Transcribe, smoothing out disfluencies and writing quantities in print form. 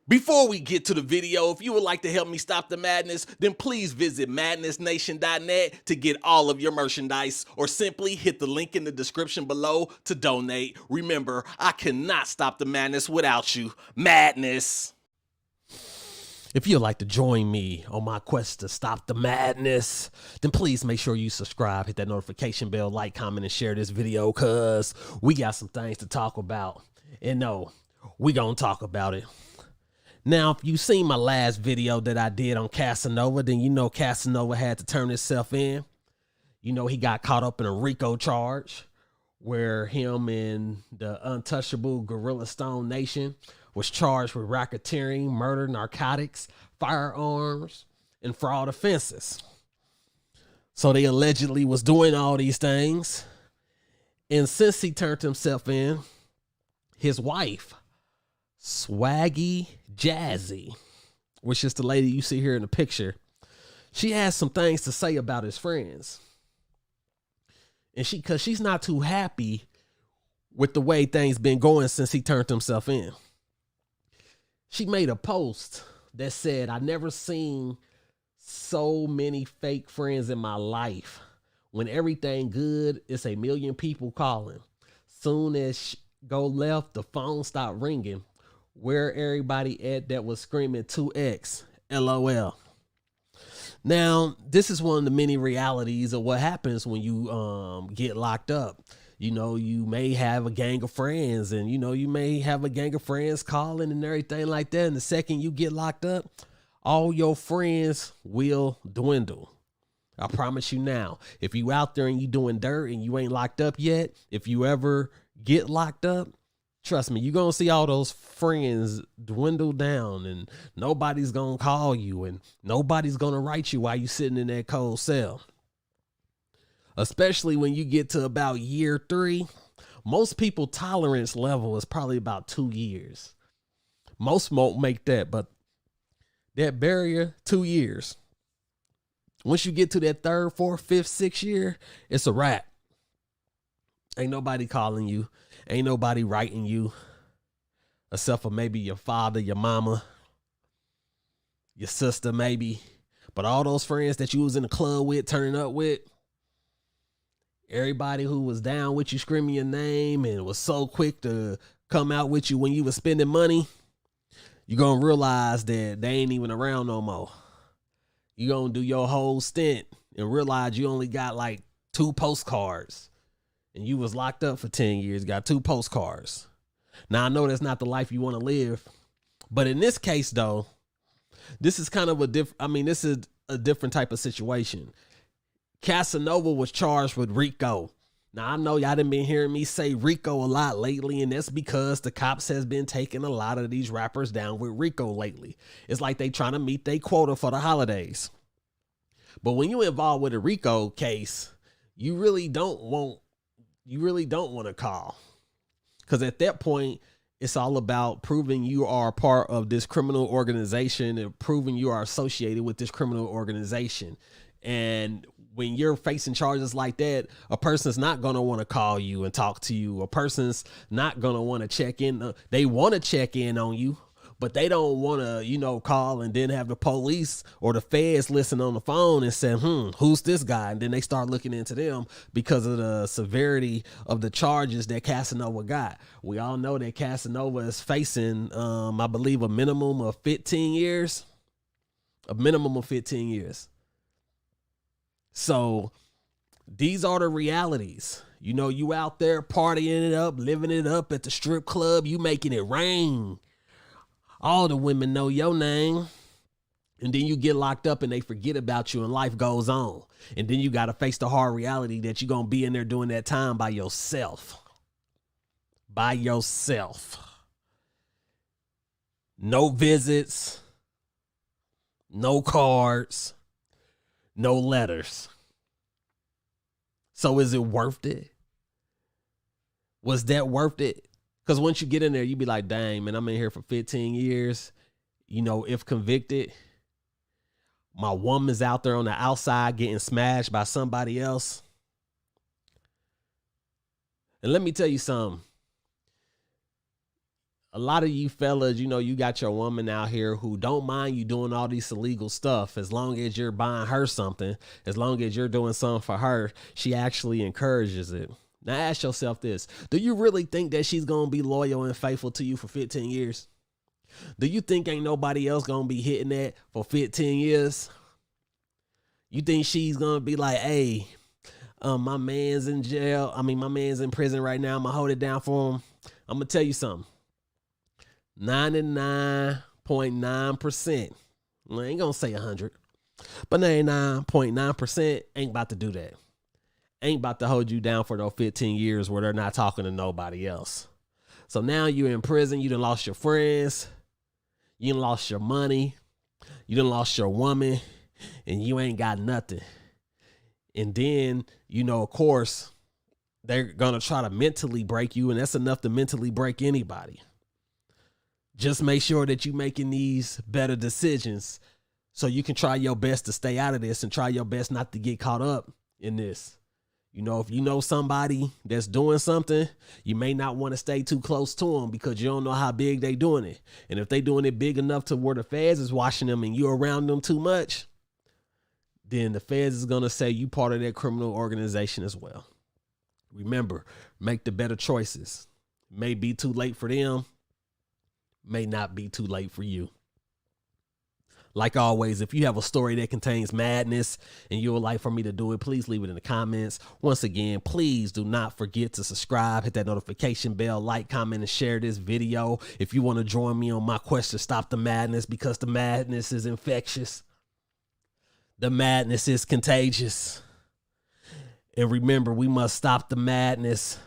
Before we get to the video, if you would like to help me stop the madness, then please visit madnessnation.net to get all of your merchandise, or simply hit the link in the description below to donate. Remember, I cannot stop the madness without you. Madness! If you'd like to join me on my quest to stop the madness, then please make sure you subscribe, hit that notification bell, like, comment, and share this video, cause we got some things to talk about. And no, we gonna talk about it. Now, if you seen my last video that I did on Casanova, then you know Casanova had to turn himself in. You know, he got caught up in a RICO charge where him and the untouchable Gorilla Stone Nation was charged with racketeering, murder, narcotics, firearms, and fraud offenses. So they allegedly was doing all these things. And since he turned himself in, his wife, Swaggy Jazzy, which is the lady you see here in the picture, she has some things to say about his friends. And cause she's not too happy with the way things been going since he turned himself in. She made a post that said, "I never seen so many fake friends in my life. When everything good, it's a million people calling. Soon as go left, the phone stopped ringing. Where everybody at that was screaming 2X, LOL." Now, this is one of the many realities of what happens when you get locked up. You know, you may have a gang of friends, and you know, you may have a gang of friends calling and everything like that. And the second you get locked up, all your friends will dwindle. I promise you now, if you out there and you doing dirt and you ain't locked up yet, if you ever get locked up, trust me, you're going to see all those friends dwindle down, and nobody's going to call you, and nobody's going to write you while you sitting in that cold cell. Especially when you get to about year 3, most people tolerance level is probably about 2 years. Most won't make that, but that barrier, 2 years. Once you get to that 3rd, 4th, 5th, 6th year, it's a wrap. Ain't nobody calling you. Ain't nobody writing you, except for maybe your father, your mama, your sister, maybe. But all those friends that you was in the club with, turning up with, everybody who was down with you, screaming your name, and was so quick to come out with you when you was spending money, you're going to realize that they ain't even around no more. You're going to do your whole stint and realize you only got like 2 postcards. And you was locked up for 10 years, got 2 postcards. Now, I know that's not the life you want to live. But in this case, though, this is kind of this is a different type of situation. Casanova was charged with RICO. Now, I know y'all done been hearing me say RICO a lot lately, and that's because the cops has been taking a lot of these rappers down with RICO lately. It's like they trying to meet their quota for the holidays. But when you involved with a RICO case, you really don't want to call, because at that point, it's all about proving you are part of this criminal organization and proving you are associated with this criminal organization. And when you're facing charges like that, a person's not going to want to call you and talk to you. A person's not going to want to check in. They want to check in on you, but they don't want to, call and then have the police or the feds listen on the phone and say, who's this guy? And then they start looking into them because of the severity of the charges that Casanova got. We all know that Casanova is facing, I believe, a minimum of 15 years. A minimum of 15 years. So these are the realities. You out there partying it up, living it up at the strip club, you making it rain. All the women know your name. And then you get locked up and they forget about you and life goes on. And then you got to face the hard reality that you're going to be in there doing that time by yourself. By yourself. No visits. No cards. No letters. So is it worth it? Was that worth it? Because once you get in there, you be like, dang, man, I'm in here for 15 years. If convicted, my woman's out there on the outside getting smashed by somebody else. And let me tell you something. A lot of you fellas, you got your woman out here who don't mind you doing all this illegal stuff as long as you're buying her something, as long as you're doing something for her, she actually encourages it. Now ask yourself this. Do you really think that she's going to be loyal and faithful to you for 15 years? Do you think ain't nobody else going to be hitting that for 15 years? You think she's going to be like, hey, my man's in jail. My man's in prison right now. I'm going to hold it down for him. I'm going to tell you something. 99.9%. I ain't going to say 100, but 99.9% ain't about to do that. Ain't about to hold you down for those 15 years where they're not talking to nobody else. So now you're in prison. You done lost your friends. You done lost your money. You done lost your woman. And you ain't got nothing. And then, of course, they're going to try to mentally break you. And that's enough to mentally break anybody. Just make sure that you're making these better decisions so you can try your best to stay out of this and try your best not to get caught up in this. If you know somebody that's doing something, you may not want to stay too close to them because you don't know how big they doing it. And if they doing it big enough to where the feds is watching them and you're around them too much, then the feds is going to say you part of that criminal organization as well. Remember, make the better choices. May be too late for them. May not be too late for you. Like always, if you have a story that contains madness and you would like for me to do it, please leave it in the comments. Once again, please do not forget to subscribe, hit that notification bell, like, comment, and share this video. If you want to join me on my quest to stop the madness, because the madness is infectious. The madness is contagious. And remember, we must stop the madness